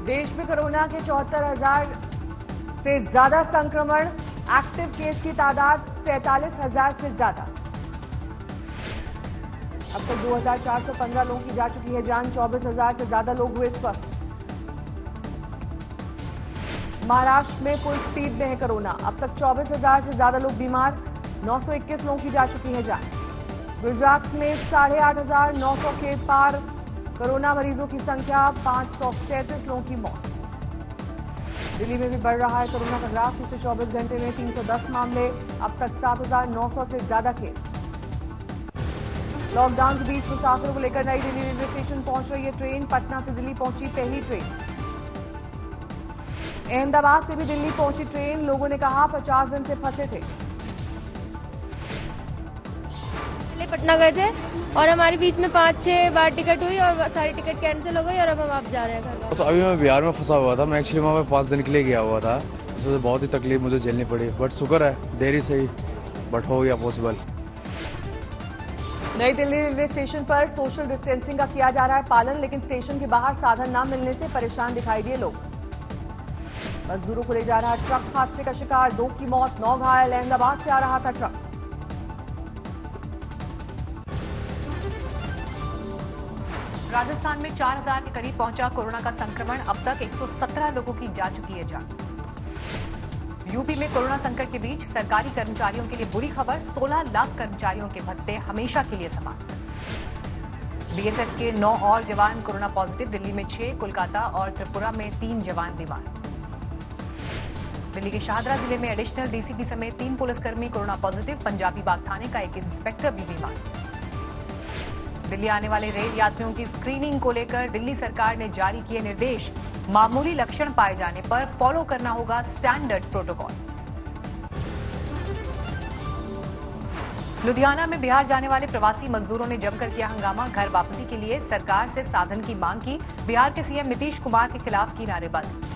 देश में कोरोना के 74,000 से ज्यादा संक्रमण, एक्टिव केस की तादाद 47,000 से ज्यादा। अब तक 2,415 लोगों की जा चुकी है जान, 24,000 से ज्यादा लोग हुए स्वस्थ। महाराष्ट्र में फुल स्पीड में है कोरोना, अब तक 24,000 से ज्यादा लोग बीमार, 921 लोगों की जा चुकी है जान। गुजरात में 8,500 के पार कोरोना मरीजों की संख्या, 537 लोगों की मौत। दिल्ली में भी बढ़ रहा है कोरोना का ग्राफ, पिछले 24 घंटे में 310 मामले, अब तक 7,900 से ज्यादा केस। लॉकडाउन के बीच मुसाफिरों को लेकर नई दिल्ली रेलवे स्टेशन पहुंच रही है ट्रेन, पटना से दिल्ली पहुंची पहली ट्रेन। अहमदाबाद से भी दिल्ली पहुंची ट्रेन, लोगों ने कहा 50 दिन से फंसे थे। पटना गए थे और हमारे बीच में 5-6 बार टिकट हुई और सारी टिकट कैंसिल हो गई और अब हम आप जा रहे हैं घर। तो अभी मैं बिहार में फंसा हुआ था, मैं एक्चुअली वहाँ पे 5 दिन के लिए गया हुआ था, उसमें बहुत ही तकलीफ मुझे झेलनी पड़ी, बट शुक्र है देरी से ही बट हो गया पॉसिबल। नई दिल्ली रेलवे स्टेशन पर सोशल डिस्टेंसिंग का किया जा रहा है पालन, लेकिन स्टेशन के बाहर साधन न मिलने से परेशान दिखाई दिए लोग। मजदूरों को ले जा रहा ट्रक हादसे का शिकार, 2 की मौत, 9 घायल। अहमदाबाद से आ रहा था ट्रक। राजस्थान में 4,000 के करीब पहुंचा कोरोना का संक्रमण, अब तक 117 लोगों की जा चुकी है जान। यूपी में कोरोना संकट के बीच सरकारी कर्मचारियों के लिए बुरी खबर, 16 लाख कर्मचारियों के भत्ते हमेशा के लिए समाप्त। बीएसएफ के 9 और जवान कोरोना पॉजिटिव, दिल्ली में 6, कोलकाता और त्रिपुरा में 3 जवान बीमार। दिल्ली के शाहदरा जिले में एडिशनल डीसीपी समेत 3 पुलिसकर्मी कोरोना पॉजिटिव, पंजाबी बाग थाने का एक इंस्पेक्टर भी बीमार। दिल्ली आने वाले रेल यात्रियों की स्क्रीनिंग को लेकर दिल्ली सरकार ने जारी किए निर्देश, मामूली लक्षण पाए जाने पर फॉलो करना होगा स्टैंडर्ड प्रोटोकॉल। लुधियाना में बिहार जाने वाले प्रवासी मजदूरों ने जमकर किया हंगामा, घर वापसी के लिए सरकार से साधन की मांग की, बिहार के सीएम नीतीश कुमार के खिलाफ की नारेबाजी।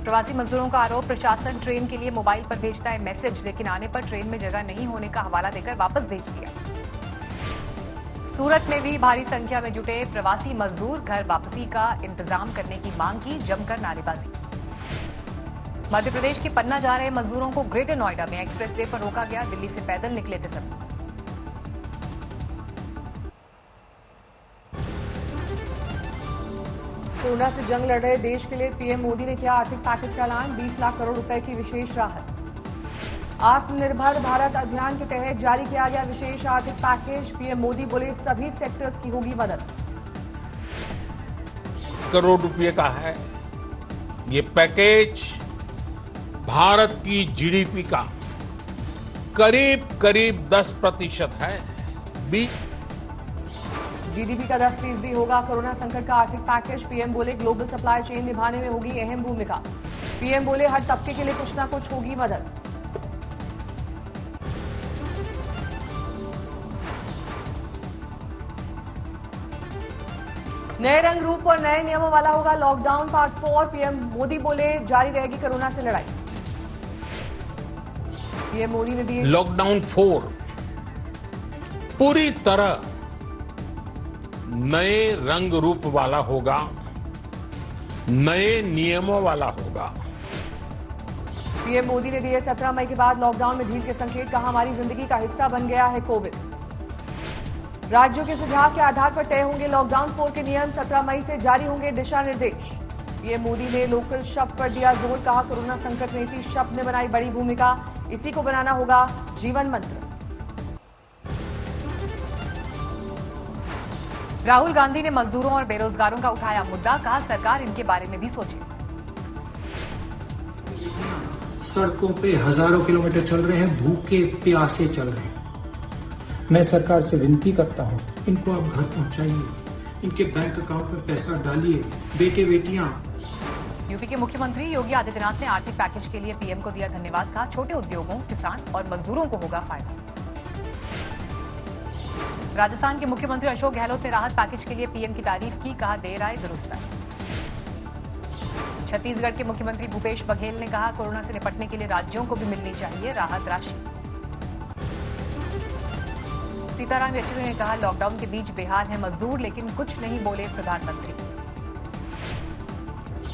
प्रवासी मजदूरों का आरोप, प्रशासन ट्रेन के लिए मोबाइल पर भेजता है मैसेज, लेकिन आने पर ट्रेन में जगह नहीं होने का हवाला देकर वापस भेज दिया। सूरत में भी भारी संख्या में जुटे प्रवासी मजदूर, घर वापसी का इंतजाम करने की मांग की, जमकर नारेबाजी। मध्य प्रदेश के पन्ना जा रहे मजदूरों को ग्रेटर नोएडा में एक्सप्रेसवे पर रोका गया, दिल्ली से पैदल निकले थे सभी। कोरोना से जंग लड़ रहे देश के लिए पीएम मोदी ने किया आर्थिक पैकेज का ऐलान, 20 लाख करोड़ रुपए की विशेष राहत। आत्मनिर्भर भारत अभियान के तहत जारी किया गया विशेष आर्थिक पैकेज, पीएम मोदी बोले सभी सेक्टर्स की होगी मदद। करोड़ रुपए का है ये पैकेज, भारत की जीडीपी का करीब करीब 10% है। जीडीपी का 10% होगा कोरोना संकट का आर्थिक पैकेज, पीएम बोले ग्लोबल सप्लाई चेन निभाने में होगी अहम भूमिका। पीएम बोले हर तबके के लिए कुछ ना कुछ होगी मदद। नए रंग रूप और नए नियमों वाला होगा लॉकडाउन पार्ट 4, पीएम मोदी बोले जारी रहेगी कोरोना से लड़ाई। पीएम मोदी ने दिए लॉकडाउन 4 पूरी तरह नए रंग रूप वाला होगा, नए नियमों वाला होगा। पीएम मोदी ने दिए 17 मई के बाद लॉकडाउन में ढील के संकेत, कहा हमारी जिंदगी का हिस्सा बन गया है कोविड। राज्यों के सुझाव के आधार पर तय होंगे लॉकडाउन 4 के नियम, 17 मई से जारी होंगे दिशा निर्देश। पीएम मोदी ने लोकल शब्द पर दिया जोर, कहा कोरोना संकट में इसी शब्द ने बनाई बड़ी भूमिका, इसी को बनाना होगा जीवन मंत्र। राहुल गांधी ने मजदूरों और बेरोजगारों का उठाया मुद्दा, कहा सरकार इनके बारे में भी सोचे। सड़कों पे हजारों किलोमीटर चल रहे हैं, भूखे प्यासे चल रहे हैं। मैं सरकार से विनती करता हूं, इनको आप घर पहुंचाइए, इनके बैंक अकाउंट में पैसा डालिए, बेटे बेटियां। यूपी के मुख्यमंत्री योगी आदित्यनाथ ने आर्थिक पैकेज के लिए पीएम को दिया धन्यवाद, कहा छोटे उद्योगों, किसान और मजदूरों को होगा फायदा। राजस्थान के मुख्यमंत्री अशोक गहलोत ने राहत पैकेज के लिए पीएम की तारीफ की, कहा देर आए दुरुस्त आए। छत्तीसगढ़ के मुख्यमंत्री भूपेश बघेल ने कहा, कोरोना से निपटने के लिए राज्यों को भी मिलनी चाहिए राहत राशि। सीताराम येचुरी ने कहा, लॉकडाउन के बीच बेहाल है मजदूर, लेकिन कुछ नहीं बोले प्रधानमंत्री।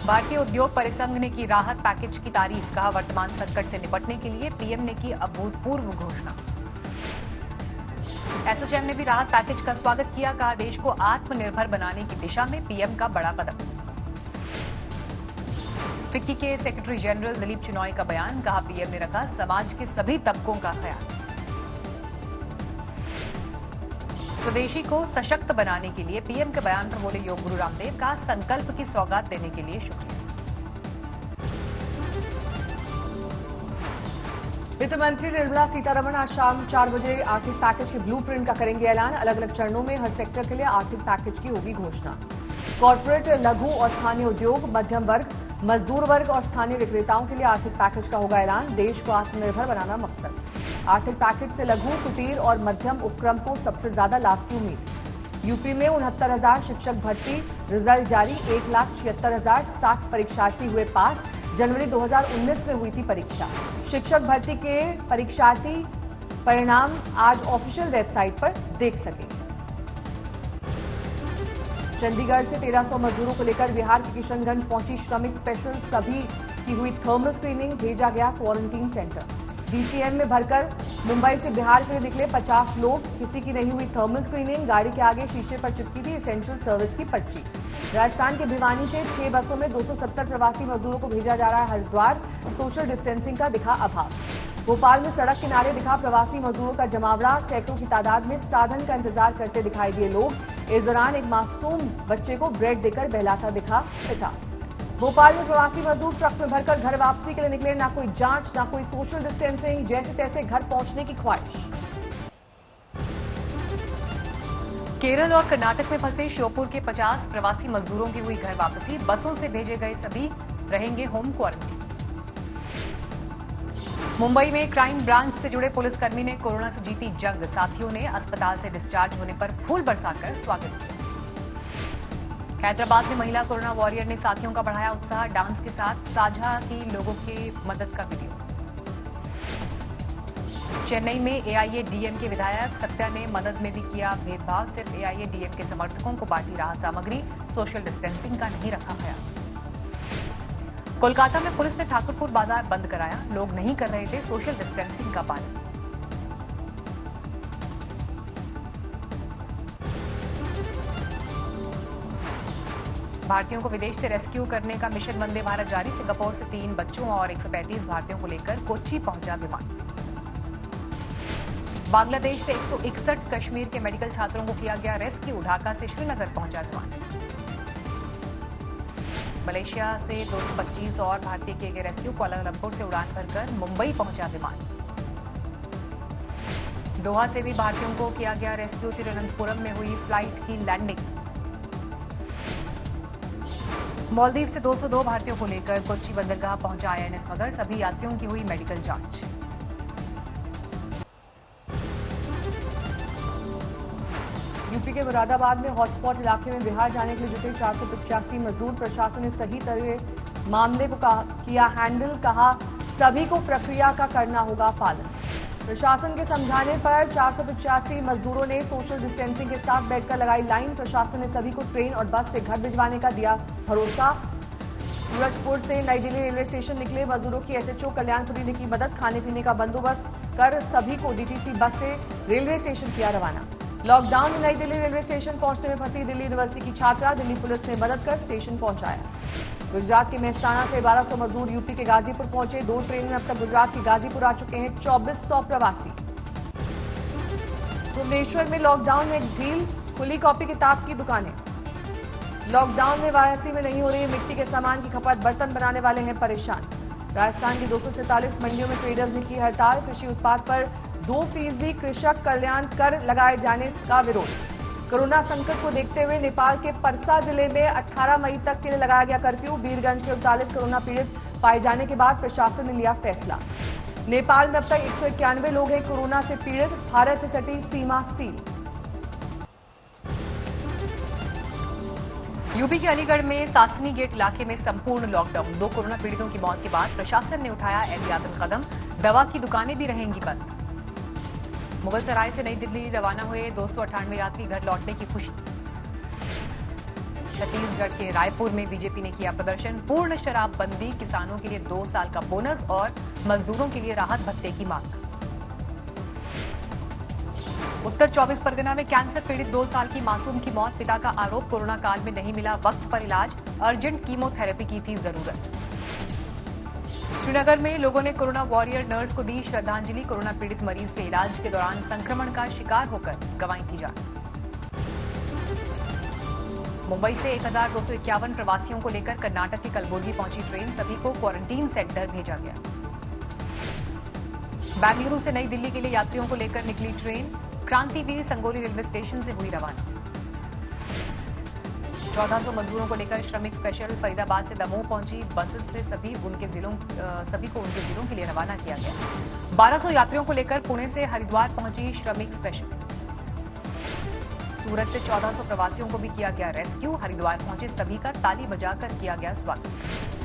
भारतीय उद्योग परिसंघ ने की राहत पैकेज की तारीफ, कहा वर्तमान संकट से निपटने के लिए पीएम ने की अभूतपूर्व घोषणा। एसोचैम ने भी राहत पैकेज का स्वागत किया, कहा देश को आत्मनिर्भर बनाने की दिशा में पीएम का बड़ा कदम। फिक्की के सेक्रेटरी जनरल दिलीप चिनॉय का बयान, कहा पीएम ने रखा समाज के सभी तबकों का ख्याल। स्वदेशी को सशक्त बनाने के लिए पीएम के बयान पर बोले योग गुरु रामदेव, का संकल्प की सौगात देने के लिए शुक्रिया। वित्त मंत्री निर्मला सीतारमण आज शाम 4 बजे आर्थिक पैकेज के ब्लूप्रिंट का करेंगे ऐलान। अलग अलग चरणों में हर सेक्टर के लिए आर्थिक पैकेज की होगी घोषणा। कॉर्पोरेट, लघु और स्थानीय उद्योग, मध्यम वर्ग, मजदूर वर्ग और स्थानीय विक्रेताओं के लिए आर्थिक पैकेज का होगा ऐलान। देश को आत्मनिर्भर बनाना मकसद। आर्थिक पैकेज से लघु, कुटीर और मध्यम उपक्रम को सबसे ज्यादा लाभ की उम्मीद। यूपी में 69,000 शिक्षक भर्ती, रिजल्ट जारी। 1,76,060 परीक्षार्थी हुए पास। जनवरी 2019 में हुई थी परीक्षा। शिक्षक भर्ती के परीक्षार्थी परिणाम आज ऑफिशियल वेबसाइट पर देख सकेंगे। चंडीगढ़ से 1300 मजदूरों को लेकर बिहार के किशनगंज पहुंची श्रमिक स्पेशल। सभी की हुई थर्मल स्क्रीनिंग, भेजा गया क्वारंटीन सेंटर। डीसीएम में भरकर मुंबई से बिहार के लिए निकले 50 लोग, किसी की नहीं हुई थर्मल स्क्रीनिंग। गाड़ी के आगे शीशे पर चिपकी थी एसेंशियल सर्विस की पर्ची। राजस्थान के भिवानी से 6 बसों में 270 प्रवासी मजदूरों को भेजा जा रहा है हरिद्वार। सोशल डिस्टेंसिंग का दिखा अभाव। भोपाल में सड़क किनारे दिखा प्रवासी मजदूरों का जमावड़ा। सैकड़ों की तादाद में साधन का इंतजार करते दिखाई दिए लोग। इस दौरान एक मासूम बच्चे को ब्रेड देकर बहलाता दिखा पिता। भोपाल में प्रवासी मजदूर ट्रक में भरकर घर वापसी के लिए निकले। ना कोई जांच, ना कोई सोशल डिस्टेंसिंग, जैसे तैसे घर पहुंचने की ख्वाहिश। केरल और कर्नाटक में फंसे श्योपुर के 50 प्रवासी मजदूरों की हुई घर वापसी। बसों से भेजे गए सभी रहेंगे होम क्वारंटीन। मुंबई में क्राइम ब्रांच से जुड़े पुलिसकर्मी ने कोरोना से जीती जंग। साथियों ने अस्पताल से डिस्चार्ज होने पर फूल बरसाकर स्वागत किया। हैदराबाद में महिला कोरोना वॉरियर ने साथियों का बढ़ाया उत्साह। डांस के साथ साझा की लोगों की मदद का वीडियो। चेन्नई में एआईएडीएमके विधायक सत्या ने मदद में भी किया भेदभाव। सिर्फ एआईएडीएमके समर्थकों को बांटी राहत सामग्री। सोशल डिस्टेंसिंग का नहीं रखा ख्याल। कोलकाता में पुलिस ने ठाकुरपुर बाजार बंद कराया। लोग नहीं कर रहे थे सोशल डिस्टेंसिंग का पालन। भारतीयों को विदेश से रेस्क्यू करने का मिशन वंदे भारत जारी। सिंगापुर से 3 बच्चों और 135 भारतीयों को लेकर कोच्चि पहुंचा विमान। बांग्लादेश से 161 कश्मीर के मेडिकल छात्रों को किया गया रेस्क्यू। ढाका से श्रीनगर पहुंचा विमान। मलेशिया से 225 और भारतीय किए गए रेस्क्यू। कुआलालंपुर से उड़ान भरकर मुंबई पहुंचा विमान। दोहा से भी भारतीयों को किया गया रेस्क्यू। तिरुवनंतपुरम में हुई फ्लाइट की लैंडिंग। मालदीव से 202 भारतीयों को लेकर कोच्चि बंदरगाह पहुंचा आईएनएस मगर। सभी यात्रियों की हुई मेडिकल जांच। यूपी के मुरादाबाद में हॉटस्पॉट इलाके में बिहार जाने के लिए जुटे 485 मजदूर। प्रशासन ने सही तरह मामले को किया हैंडल। कहा सभी को प्रक्रिया का करना होगा पालन। प्रशासन के समझाने पर 485 मजदूरों ने सोशल डिस्टेंसिंग के साथ बैठकर लगाई लाइन। प्रशासन ने सभी को ट्रेन और बस से घर भिजवाने का दिया भरोसा। सूरजपुर से नई दिल्ली रेलवे स्टेशन निकले मजदूरों की एसएचओ कल्याणपुरी ने की मदद। खाने पीने का बंदोबस्त कर सभी को डीटीसी बस से रेलवे स्टेशन किया रवाना। लॉकडाउन में नई दिल्ली रेलवे स्टेशन पहुंचने में फंसी दिल्ली यूनिवर्सिटी की छात्रा। दिल्ली पुलिस ने मदद कर स्टेशन पहुंचाया। गुजरात के मेहसाणा से 1200 मजदूर यूपी के गाजीपुर पहुंचे। 2 ट्रेन में अब तक गुजरात के गाजीपुर आ चुके हैं 2400 प्रवासी। भुवनेश्वर में लॉकडाउन में एक ढील। खुली कॉपी किताब की दुकानें। लॉकडाउन में वाराणसी में नहीं हो रही मिट्टी के सामान की खपत। बर्तन बनाने वाले हैं परेशान। राजस्थान की 247 मंडियों में ट्रेडर्स ने की हड़ताल। कृषि उत्पाद पर 2% कृषक कल्याण कर लगाए जाने का विरोध। कोरोना संकट को देखते हुए नेपाल के परसा जिले में 18 मई तक के लिए लगाया गया कर्फ्यू। वीरगंज के 39 कोरोना पीड़ित पाए जाने के बाद प्रशासन ने लिया फैसला। नेपाल में अब तक 191 लोग हैं कोरोना से पीड़ित। भारत से सटी सीमा सील। यूपी के अलीगढ़ में सासनी गेट इलाके में संपूर्ण लॉकडाउन। 2 कोरोना पीड़ितों की मौत के बाद प्रशासन ने उठाया एहतियातन कदम। दवा की दुकानें भी रहेंगी बंद। मुगलसराय से नई दिल्ली रवाना हुए 298 यात्री घर लौटने की खुशी। छत्तीसगढ़ के रायपुर में बीजेपी ने किया प्रदर्शन। पूर्ण शराबबंदी, किसानों के लिए 2 साल का बोनस और मजदूरों के लिए राहत भत्ते की मांग। उत्तर 24 परगना में कैंसर पीड़ित 2 साल की मासूम की मौत। पिता का आरोप, कोरोना काल में नहीं मिला वक्त पर इलाज, अर्जेंट कीमोथेरेपी की थी जरूरत। श्रीनगर में लोगों ने कोरोना वॉरियर नर्स को दी श्रद्धांजलि। कोरोना पीड़ित मरीज के इलाज के दौरान संक्रमण का शिकार होकर गंवाई थी जान। मुंबई से 1251 प्रवासियों को लेकर कर्नाटक के कलबुर्गी पहुंची ट्रेन। सभी को क्वारंटीन सेंटर भेजा गया। बेंगलुरु से नई दिल्ली के लिए यात्रियों को लेकर निकली ट्रेन। क्रांतिवीर संगोली रेलवे स्टेशन से हुई रवाना। 1400 मजदूरों को लेकर श्रमिक स्पेशल फरीदाबाद से दमोह पहुंची। बसेस से सभी को उनके जिलों के लिए रवाना किया गया। 1200 यात्रियों को लेकर पुणे से हरिद्वार पहुंची श्रमिक स्पेशल। सूरत से 1400 प्रवासियों को भी किया गया रेस्क्यू। हरिद्वार पहुंचे सभी का ताली बजाकर किया गया स्वागत।